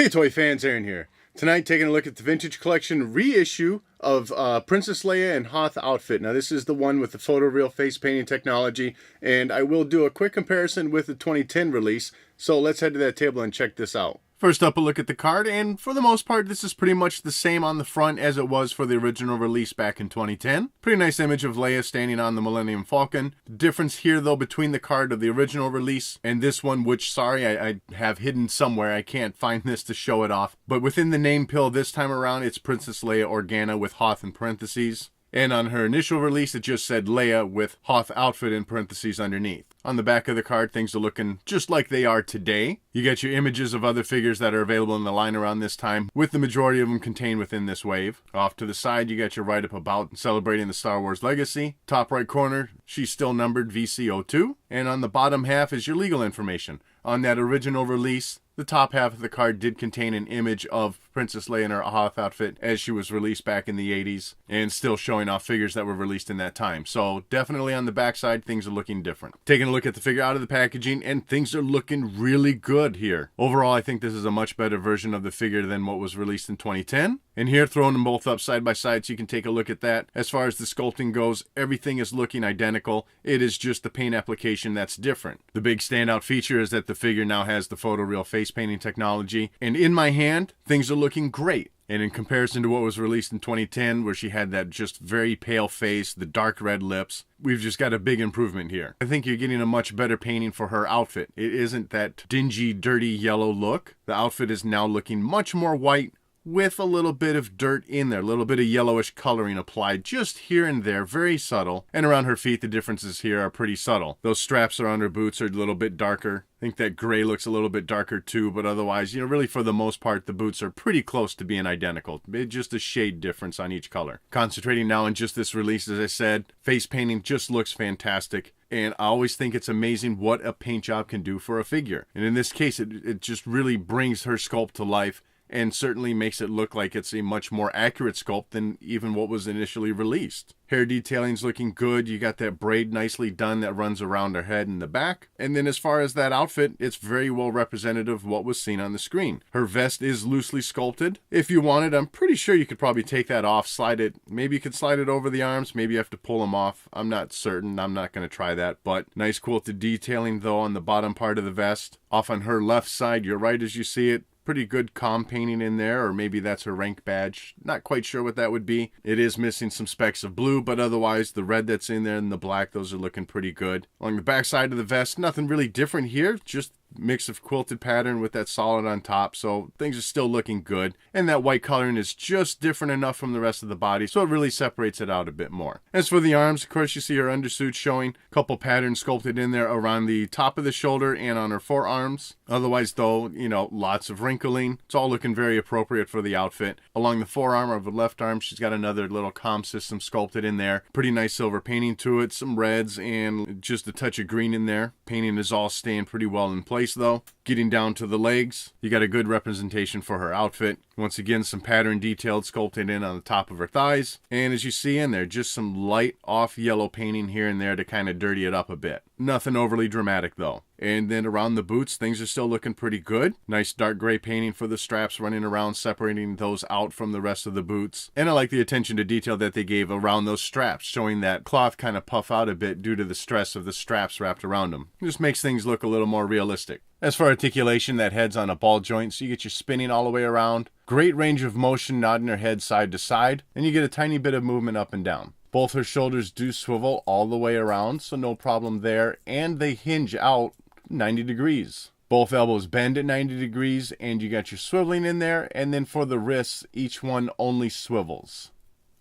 Hey toy fans, Aaron here. Tonight taking a look at the Vintage Collection reissue of Princess Leia and Hoth Outfit. Now this is the one with the photoreal face painting technology, and I will do a quick comparison with the 2010 release, so let's head to that table and check this out. First up, a look at the card, and for the most part, this is pretty much the same on the front as it was for the original release back in 2010. Pretty nice image of Leia standing on the Millennium Falcon. The difference here, though, between the card of the original release and this one, which, sorry, I have hidden somewhere. I can't find this to show it off. But within the name pill this time around, it's Princess Leia Organa with Hoth in parentheses. And on her initial release, it just said Leia with Hoth Outfit in parentheses underneath. On the back of the card, things are looking just like they are today. You get your images of other figures that are available in the line around this time, with the majority of them contained within this wave. Off to the side, you got your write-up about celebrating the Star Wars legacy. Top right corner, she's still numbered VC02. And on the bottom half is your legal information. On that original release, the top half of the card did contain an image of Princess Leia in her Hoth outfit as she was released back in the 80s, and still showing off figures that were released in that time. So definitely on the backside, things are looking different. Taking a look at the figure out of the packaging, and things are looking really good here. Overall, I think this is a much better version of the figure than what was released in 2010. And here, throwing them both up side by side so you can take a look at that. As far as the sculpting goes, everything is looking identical. It is just the paint application that's different. The big standout feature is that the figure now has the photoreal face painting technology. And in my hand, things are looking great. And in comparison to what was released in 2010, where she had that just very pale face, the dark red lips, we've just got a big improvement here. I think you're getting a much better painting for her outfit. It isn't that dingy, dirty yellow look. The outfit is now looking much more white, with a little bit of dirt in there, a little bit of yellowish coloring applied just here and there, very subtle. And around her feet, the differences here are pretty subtle. Those straps around her boots are a little bit darker. I think that gray looks a little bit darker too, but otherwise, really for the most part, the boots are pretty close to being identical. Just a shade difference on each color. Concentrating now on just this release, as I said, face painting just looks fantastic. And I always think it's amazing what a paint job can do for a figure. And in this case, it just really brings her sculpt to life, and certainly makes it look like it's a much more accurate sculpt than even what was initially released. Hair detailing's looking good. You got that braid nicely done that runs around her head and the back. And then as far as that outfit, it's very well representative of what was seen on the screen. Her vest is loosely sculpted. If you wanted, I'm pretty sure you could probably take that off, slide it. Maybe you could slide it over the arms. Maybe you have to pull them off. I'm not certain. I'm not going to try that. But nice quilted detailing though on the bottom part of the vest. Off on her left side, you're right as you see it. Pretty good calm painting in there, or maybe that's her rank badge. Not quite sure what that would be. It is missing some specks of blue, but otherwise the red that's in there and the black, those are looking pretty good. Along the back side of the vest, nothing really different here, just mix of quilted pattern with that solid on top, so things are still looking good. And that white coloring is just different enough from the rest of the body, so it really separates it out a bit more. As for the arms, of course, you see her undersuit showing. A couple patterns sculpted in there around the top of the shoulder and on her forearms. Otherwise, though, lots of wrinkling. It's all looking very appropriate for the outfit. Along the forearm of the left arm, she's got another little comm system sculpted in there. Pretty nice silver painting to it, some reds, and just a touch of green in there. Painting is all staying pretty well in place though. Getting down to the legs, you got a good representation for her outfit. Once again, some pattern detailed sculpted in on the top of her thighs. And as you see in there, just some light off yellow painting here and there to kind of dirty it up a bit. Nothing overly dramatic though. And then around the boots, things are still looking pretty good. Nice dark gray painting for the straps running around, separating those out from the rest of the boots. And I like the attention to detail that they gave around those straps, showing that cloth kind of puff out a bit due to the stress of the straps wrapped around them. It just makes things look a little more realistic. As for articulation, that head's on a ball joint, so you get your spinning all the way around. Great range of motion, nodding her head side to side, and you get a tiny bit of movement up and down. Both her shoulders do swivel all the way around, so no problem there, and they hinge out 90 degrees. Both elbows bend at 90 degrees, and you got your swiveling in there, and then for the wrists, each one only swivels.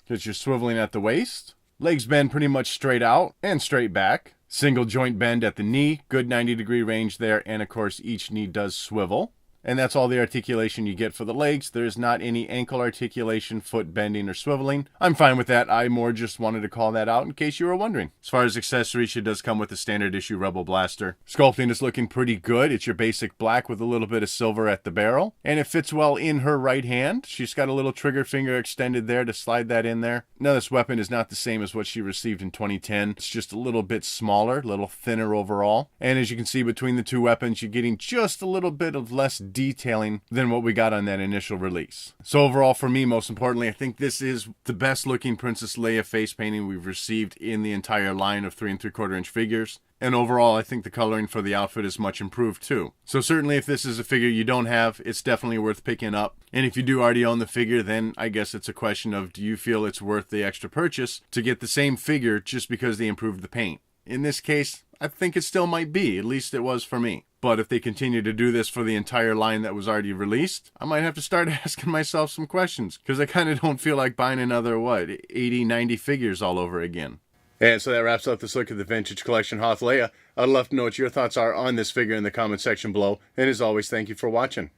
Because you're swiveling at the waist, legs bend pretty much straight out and straight back. Single joint bend at the knee, good 90-degree range there, and of course each knee does swivel. And that's all the articulation you get for the legs. There's not any ankle articulation, foot bending, or swiveling. I'm fine with that. I more just wanted to call that out in case you were wondering. As far as accessories, she does come with the standard issue Rebel Blaster. Sculpting is looking pretty good. It's your basic black with a little bit of silver at the barrel. And it fits well in her right hand. She's got a little trigger finger extended there to slide that in there. Now this weapon is not the same as what she received in 2010. It's just a little bit smaller, a little thinner overall. And as you can see between the two weapons, you're getting just a little bit of less detailing than what we got on that initial release. So overall, for me, most importantly, I think this is the best looking Princess Leia face painting we've received in the entire line of 3 3/4 inch figures. And overall, I think the coloring for the outfit is much improved too. So certainly if this is a figure you don't have, it's definitely worth picking up. And if you do already own the figure, then I guess it's a question of, do you feel it's worth the extra purchase to get the same figure just because they improved the paint? In this case, I think it still might be, at least it was for me. But if they continue to do this for the entire line that was already released, I might have to start asking myself some questions, because I kind of don't feel like buying another, 80, 90 figures all over again. And so that wraps up this look at the Vintage Collection Hoth Leia. I'd love to know what your thoughts are on this figure in the comment section below. And as always, thank you for watching.